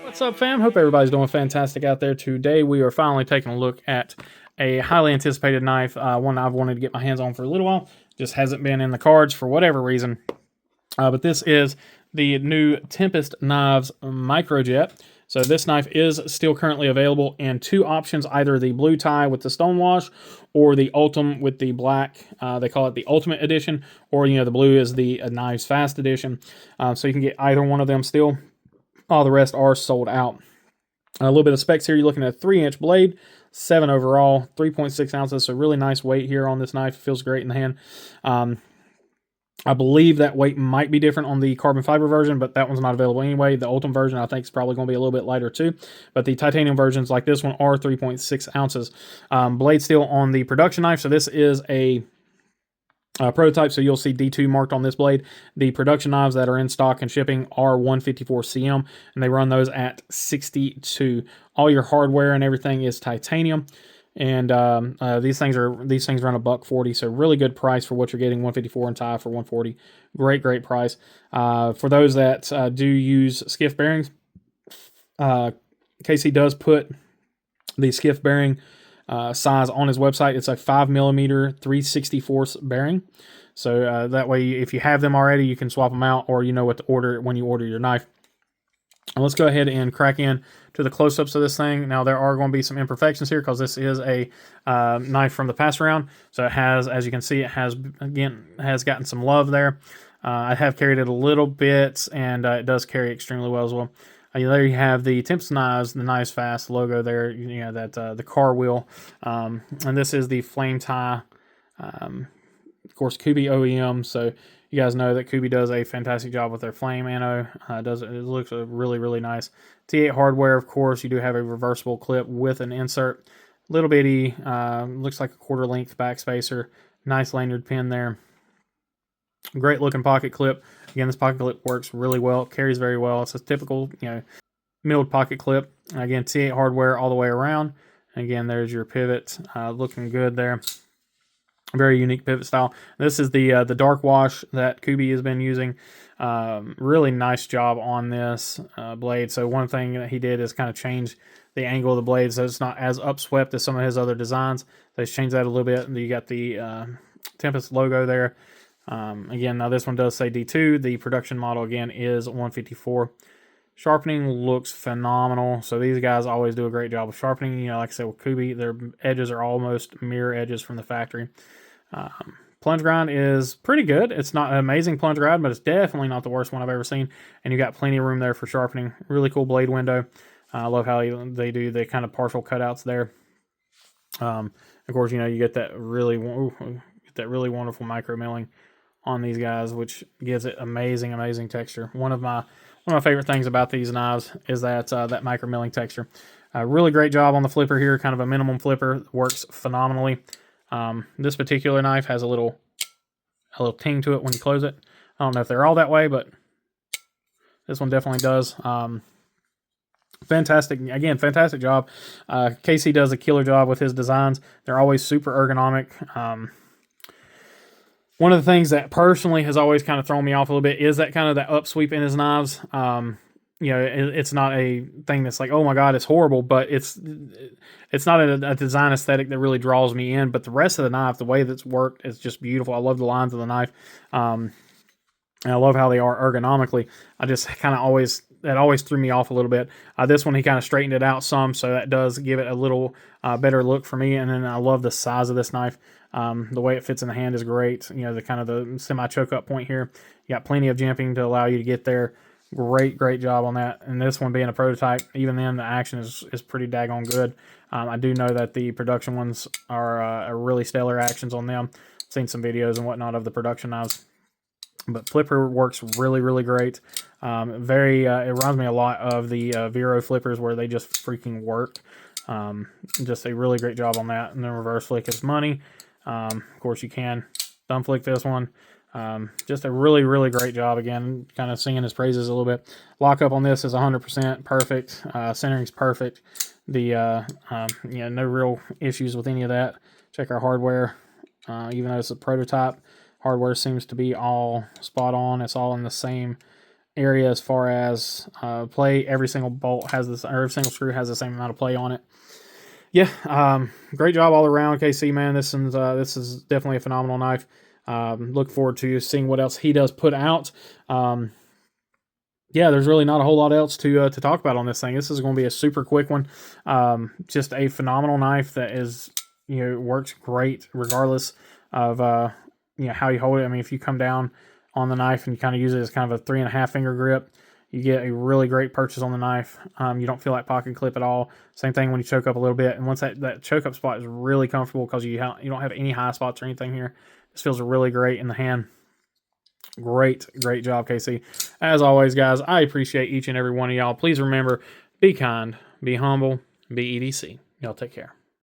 What's up, fam? Hope everybody's doing fantastic out there. Today we are finally taking a look at a highly anticipated knife, one I've wanted to get my hands on for a little while. Just hasn't been in the cards for whatever reason. But this is the new Tempest Knives Microjet. So this knife is still currently available in two options, either the blue tie with the stonewash or the Ultim with the black. They call it the Ultimate Edition, or the blue is the Knives Fast Edition. So you can get either one of them still. All the rest are sold out. A little bit of specs here. You're looking at a 3-inch blade, 7 overall, 3.6 ounces. So really nice weight here on this knife. It feels great in the hand. I believe that weight might be different on the carbon fiber version, but that one's not available anyway. The Ultimate version, I think, is probably going to be a little bit lighter too. But the titanium versions like this one are 3.6 ounces. Blade steel on the production knife. So this is a prototype, so you'll see D2 marked on this blade. The production knives that are in stock and shipping are 154 cm, and they run those at 62. All your hardware and everything is titanium, and these things run $140, so really good price for what you're getting. 154 in tie for 140. Great price. For those that do use skiff bearings, Casey does put the skiff bearing size on his website. It's a 5mm 3/64 bearing, so that way if you have them already, you can swap them out, or you know what to order when you order your knife. And let's go ahead and crack in to the close-ups of this thing. Now there are going to be some imperfections here because this is a knife from the pass around, so it has, as you can see, it has gotten some love there. I have carried it a little bit, and it does carry extremely well as well. There you have the Tempest Knives, the Knives Fast logo there, that the car wheel. And this is the flame tie, of course, Kubey OEM. So you guys know that Kubey does a fantastic job with their flame anno. It looks really nice. T8 hardware, of course. You do have a reversible clip with an insert. Little bitty, looks like a 1/4 length backspacer. Nice lanyard pin there. Great looking pocket clip. Again, this pocket clip works really well. It carries very well. It's a typical, milled pocket clip. Again, T8 hardware all the way around. Again, there's your pivot, looking good there. Very unique pivot style. This is the dark wash that Kubey has been using. Really nice job on this blade. So one thing that he did is kind of change the angle of the blade so it's not as upswept as some of his other designs. So he's changed that a little bit. And you got the Tempest logo there. Again, now this one does say D2. The production model again is 154. Sharpening looks phenomenal. So these guys always do a great job of sharpening. Like I said with Kubey, their edges are almost mirror edges from the factory. Plunge grind is pretty good. It's not an amazing plunge grind, but it's definitely not the worst one I've ever seen. And you got plenty of room there for sharpening. Really cool blade window. I love how they do the kind of partial cutouts there. Of course, you get that really wonderful micro milling on these guys, which gives it amazing texture. One of my favorite things about these knives is that that micro milling texture. Really great job on the flipper here, kind of a minimum flipper, works phenomenally. This particular knife has a little ting to it when you close it. I don't know if they're all that way, but this one definitely does. Fantastic job. Casey does a killer job with his designs. They're always super ergonomic. One of the things that personally has always kind of thrown me off a little bit is that kind of that upsweep in his knives. It's not a thing that's like, oh my god, it's horrible, but it's not a design aesthetic that really draws me in. But the rest of the knife, the way that's worked, is just beautiful. I love the lines of the knife, and I love how they are ergonomically. I just kind of always threw me off a little bit. This one he kind of straightened it out some, so that does give it a little better look for me. And then I love the size of this knife. The way it fits in the hand is great. The kind of the semi choke up point here. You got plenty of jimping to allow you to get there. Great job on that. And this one being a prototype, even then the action is pretty daggone good. I do know that the production ones are really stellar actions on them. I've seen some videos and whatnot of the production knives. But flipper works really great. It reminds me a lot of the Vero flippers where they just freaking work. Just a really great job on that. And then reverse flick is money. Of course you can thumb flick this one. Just a really great job. Again, kind of singing his praises a little bit. Lockup on this is 100% perfect. Centering's perfect. The no real issues with any of that. Check our hardware. Even though it's a prototype, hardware seems to be all spot on. It's all in the same area as far as play. Every single bolt has this, or every single screw has the same amount of play on it. Yeah, great job all around, KC, man. This is definitely a phenomenal knife. Look forward to seeing what else he does put out. Yeah, there's really not a whole lot else to talk about on this thing. This is going to be a super quick one. Just a phenomenal knife that is, works great regardless of how you hold it. I mean, if you come down on the knife and you kind of use it as kind of a 3.5 finger grip, you get a really great purchase on the knife. You don't feel like pocket clip at all. Same thing when you choke up a little bit. And once that choke up spot is really comfortable because you don't have any high spots or anything here. This feels really great in the hand. Great job, KC. As always, guys, I appreciate each and every one of y'all. Please remember, be kind, be humble, be EDC. Y'all take care.